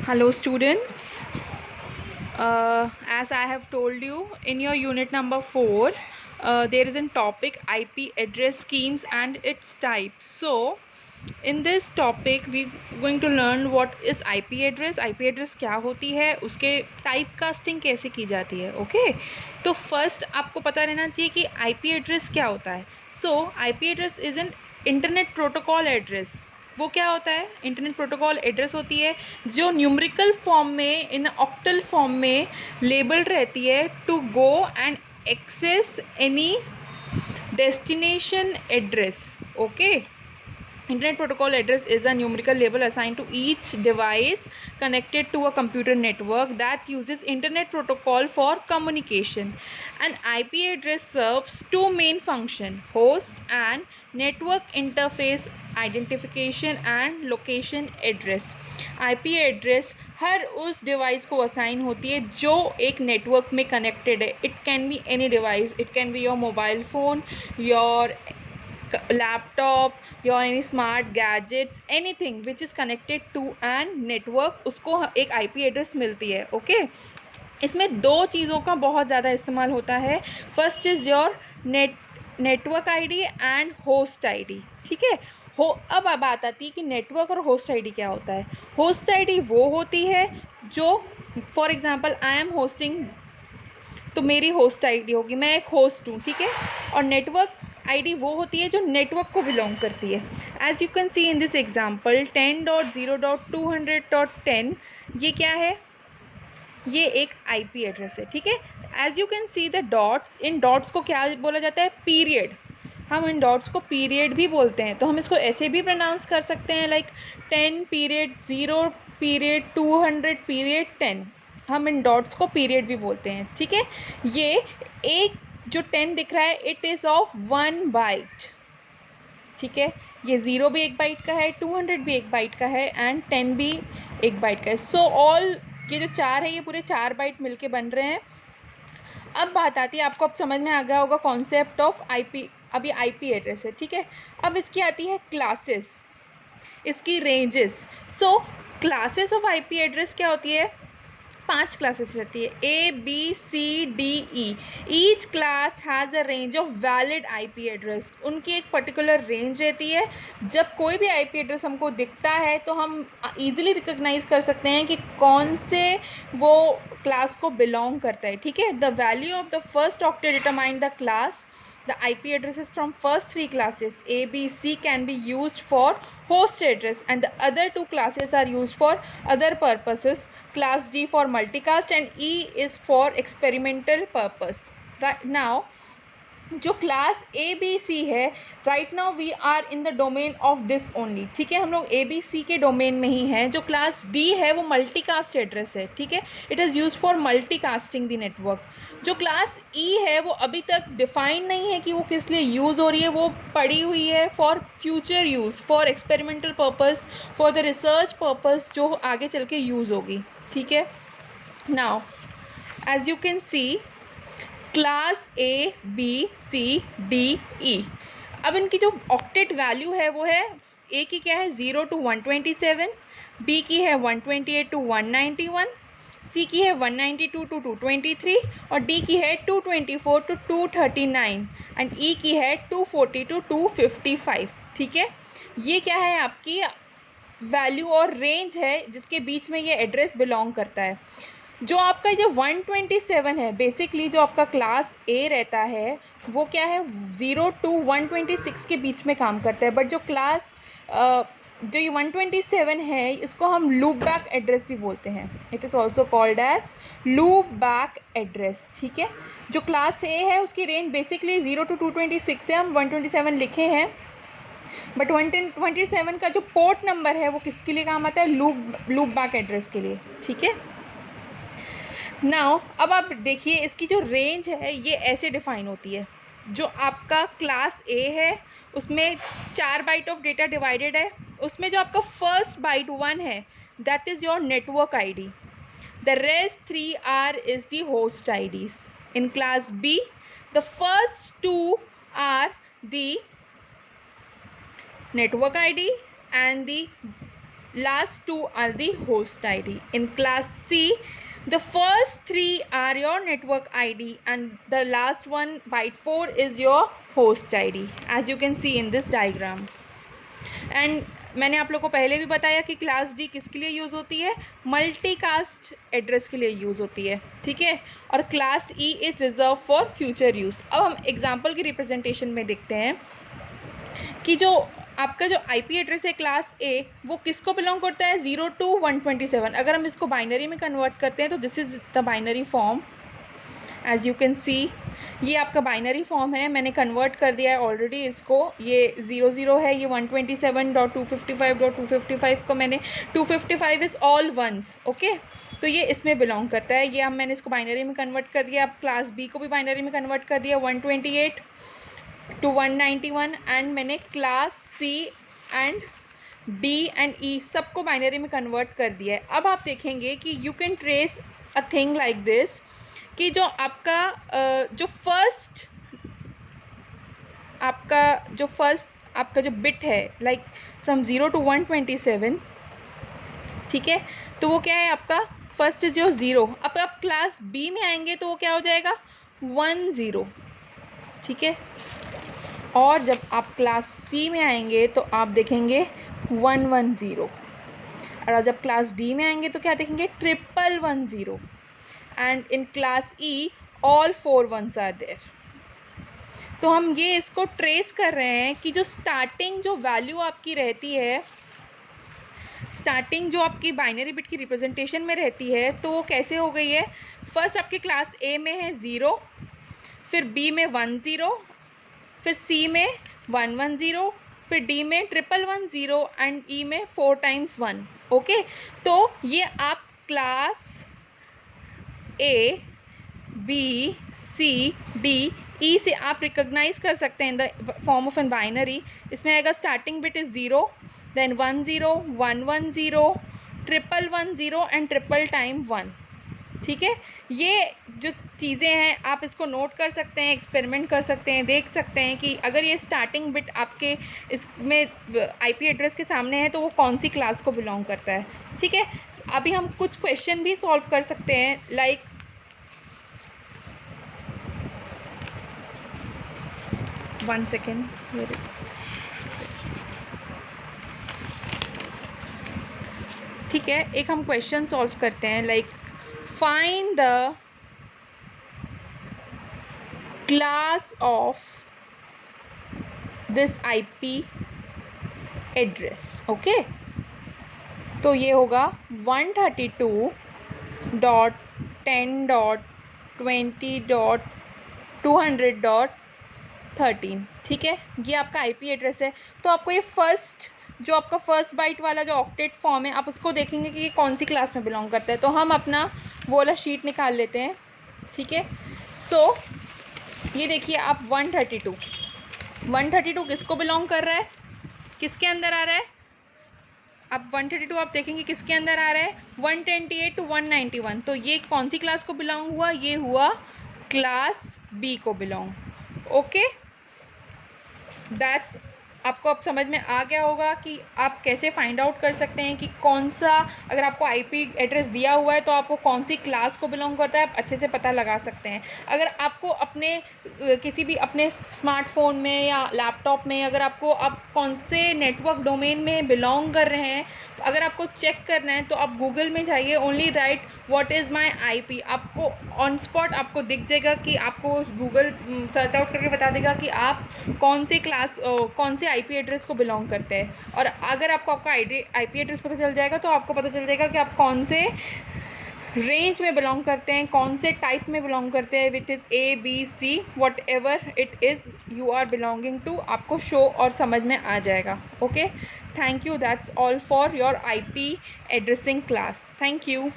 Hello students, as I have told you in your unit number 4, there is a topic IP address schemes and its types. So in this topic we going to learn what is IP address, IP address क्या होती है, उसके type casting कैसे की जाती है. Okay, तो first आपको पता रहना चाहिए कि IP एड्रेस क्या होता है. सो IP address is an internet protocol address. वो क्या होता है? इंटरनेट प्रोटोकॉल एड्रेस होती है जो न्यूमेरिकल फॉर्म में, इन ऑक्टल फॉर्म में लेबल्ड रहती है to go and access any destination address. Okay, internet protocol address is a numerical label assigned to each device connected to a computer network that uses internet protocol for communication. An IP address serves two main functions: host and network interface identification and location address. IP address हर उस device को assign होती है जो एक network में connected है. It can be any device, it can be your mobile phone, your laptop, your any smart gadgets, anything which is connected to an network, उसको एक IP एड्रेस मिलती है. ओके, इसमें दो चीज़ों का बहुत ज़्यादा इस्तेमाल होता है. First is your network ID and host ID. ठीक है, अब बात आती है कि नेटवर्क और होस्ट ID क्या होता है. होस्ट ID वो होती है जो, for example I am hosting, तो मेरी होस्ट ID होगी, मैं एक होस्ट हूँ. ठीक है, और नेटवर्क ID वो होती है जो नेटवर्क को बिलोंग करती है. As you can see in this example 10.0.200.10, ये क्या है? ये एक IP एड्रेस है. ठीक है, as you can see the dots, इन डॉट्स को क्या बोला जाता है? पीरियड. हम इन डॉट्स को पीरियड भी बोलते हैं, तो हम इसको ऐसे भी प्रोनाउंस कर सकते हैं लाइक 10 पीरियड 0 पीरियड 200 पीरियड 10. हम इन डॉट्स को पीरियड भी बोलते हैं. ठीक है, ये एक जो 10 दिख रहा है, इट इज़ ऑफ 1 बाइट. ठीक है, ये 0 भी 1 बाइट का है, 200 भी 1 बाइट का है एंड 10 भी 1 बाइट का है. सो ऑल ये जो 4 है, ये पूरे 4 बाइट मिलके बन रहे हैं. अब बात आती है, आपको अब समझ में आ गया होगा कॉन्सेप्ट ऑफ IP. अब ये IP एड्रेस है. ठीक है, अब इसकी आती है क्लासेस, इसकी ranges. So classes of IP address क्या होती है? 5 क्लासेस रहती है, ABCDE. Each class has a range of valid IP address. उनकी एक पर्टिकुलर रेंज रहती है. जब कोई भी IP एड्रेस हमको दिखता है तो हम ईजिली रिकग्नाइज कर सकते हैं कि कौन से वो क्लास को बिलोंग करता है. ठीक है, the value of the first octet determine the class. The IP addresses from first 3 classes A, B, C can be used for host address and the other 2 classes are used for other purposes. Class D for multicast and E is for experimental purpose. Right now, जो class ABC है, right now we are in the domain of this only. ठीक है, हम लोग ABC के domain में ही हैं. जो क्लास D है वो मल्टीकास्ट एड्रेस है. ठीक है, it is use for multicasting the network. जो क्लास E है वो अभी तक डिफाइन नहीं है कि वो किस लिए यूज़ हो रही है. वो पड़ी हुई है for future use, for experimental purpose, for the research purpose, जो आगे चल के यूज़ होगी. ठीक है, now as you can see class ABCDE. अब इनकी जो ऑक्टेट वैल्यू है वो है, ए की क्या है 0 to 127, बी की है 128 to 191, सी की है 192 to 223 और डी की है 224 to 239 एंड ई की है 240 to 255. ठीक है, ये क्या है? आपकी वैल्यू और रेंज है जिसके बीच में ये एड्रेस बिलोंग करता है. जो आपका जो 127 है, बेसिकली जो आपका क्लास A रहता है वो क्या है, 0 to 126 के बीच में काम करता है. बट जो क्लास जो ये 127 है, इसको हम लूप बैक एड्रेस भी बोलते हैं. It is also called as loop back address. ठीक है, जो क्लास A है उसकी रेंज बेसिकली 0 to 226 है. हम 127 लिखे हैं, बट 127 का जो पोर्ट नंबर है वो किसके लिए काम आता है? लूप बैक एड्रेस के लिए. ठीक है, नाउ अब आप देखिए इसकी जो रेंज है ये ऐसे डिफाइन होती है. जो आपका क्लास A है उसमें 4 बाइट ऑफ डेटा डिवाइडेड है. उसमें जो आपका फर्स्ट बाइट 1 है, that is your network ID. The rest 3 are is the host IDs. In class B, the first 2 are the network ID and the last two are the host ID. In class C, the first three are your network ID and the last one, byte 4, is your host ID, as you can see in this diagram. And मैंने आप लोग को पहले भी बताया कि class D किसके लिए यूज़ होती है, मल्टीकास्ट एड्रेस के लिए यूज़ होती है, ठीक है। और class E is reserve for future use. अब हम एग्जांपल की रिप्रेजेंटेशन में देखते हैं कि जो आपका जो आईपी एड्रेस है क्लास ए, वो किसको बिलोंग करता है, 0 to 127। अगर हम इसको बाइनरी में कन्वर्ट करते हैं तो this is the binary form, as you can see. ये आपका बाइनरी फॉर्म है, मैंने कन्वर्ट कर दिया है ऑलरेडी इसको। ये 00 है, ये 127.255.255 को मैंने 255 इज़ ऑल वंस, ओके। तो ये इसमें बिलोंग करता है। ये अब मैंने इसको बाइनरी में कन्वर्ट कर दिया। अब क्लास बी को भी बाइनरी में कन्वर्ट कर दिया, 128 to 191। एंड मैंने class C and D and E सबको बाइनरी में कन्वर्ट कर दिया है। अब आप देखेंगे कि you can trace a thing like this, कि जो आपका जो बिट है, लाइक फ्रॉम 0 to 127, ठीक है, तो वो क्या है आपका फर्स्ट इज योर 0। अब आप क्लास बी में आएंगे तो वो क्या हो जाएगा 10, ठीक है। और जब आप क्लास सी में आएंगे तो आप देखेंगे 110। और जब क्लास डी में आएंगे तो क्या देखेंगे 110। And in class E all 4 ones are there. तो हम ये इसको ट्रेस कर रहे हैं कि जो स्टार्टिंग जो वैल्यू आपकी रहती है, स्टार्टिंग जो आपकी बाइनरी बिट की रिप्रेजेंटेशन में रहती है, तो वो कैसे हो गई है। फर्स्ट आपके क्लास ए में है 0, फिर बी में 10, फिर सी में 110, फिर डी में 110 एंड ई में 4 times 1, ओके। तो ये आप class A B C D E से आप रिकॉग्नाइज कर सकते हैं in the form of an binary. इसमें आएगा starting bit is 0, then 10 110 111 and 1 ठीक है। ये जो चीज़ें हैं आप इसको नोट कर सकते हैं, एक्सपेरिमेंट कर सकते हैं, देख सकते हैं कि अगर ये स्टार्टिंग बिट आपके इसमें आईपी एड्रेस के सामने है तो वो कौन सी क्लास को बिलोंग करता है, ठीक है। अभी हम कुछ क्वेश्चन भी सॉल्व कर सकते हैं, लाइक वन सेकेंड, ठीक है। एक हम क्वेश्चन सॉल्व करते हैं, like find the class of this IP address, okay. तो ये होगा 132.10.20.200.13, ठीक है। ये आपका आईपी एड्रेस है। तो आपको ये जो आपका फर्स्ट बाइट वाला जो ऑक्टेट फॉर्म है, आप उसको देखेंगे कि ये कौन सी क्लास में बिलोंग करता है। तो हम अपना वो वाला शीट निकाल लेते हैं, ठीक है। सो ये देखिए आप 132 किसको बिलोंग कर रहा है, किसके अंदर आ रहा है। अब 132 आप देखेंगे किसके अंदर आ रहा है, 128 to 191। तो ये कौन सी क्लास को बिलोंग हुआ, ये हुआ क्लास बी को बिलोंग, ओके। दैट्स, आपको अब समझ में आ गया होगा कि आप कैसे फाइंड आउट कर सकते हैं कि कौन सा, अगर आपको आईपी एड्रेस दिया हुआ है तो आपको कौन सी क्लास को बिलोंग करता है, आप अच्छे से पता लगा सकते हैं। अगर आपको अपने किसी भी अपने स्मार्टफोन में या लैपटॉप में अगर आपको आप कौन से नेटवर्क डोमेन में बिलोंग कर रहे हैं, अगर आपको चेक करना है तो आप गूगल में जाइए, only right what is my IP, आपको ऑन स्पॉट आपको दिख जाएगा कि आपको गूगल सर्च आउट करके बता देगा कि आप कौन से क्लास कौन से आईपी एड्रेस को बिलोंग करते हैं। और अगर आपको आपका आईपी एड्रेस पता चल जाएगा तो आपको पता चल जाएगा कि आप कौन से रेंज में बिलोंग करते हैं, कौन से टाइप में बिलोंग करते हैं, which is A B C whatever it is you are belonging to, आपको शो और समझ में आ जाएगा, okay. Thank you, that's all for your IP addressing class, thank you.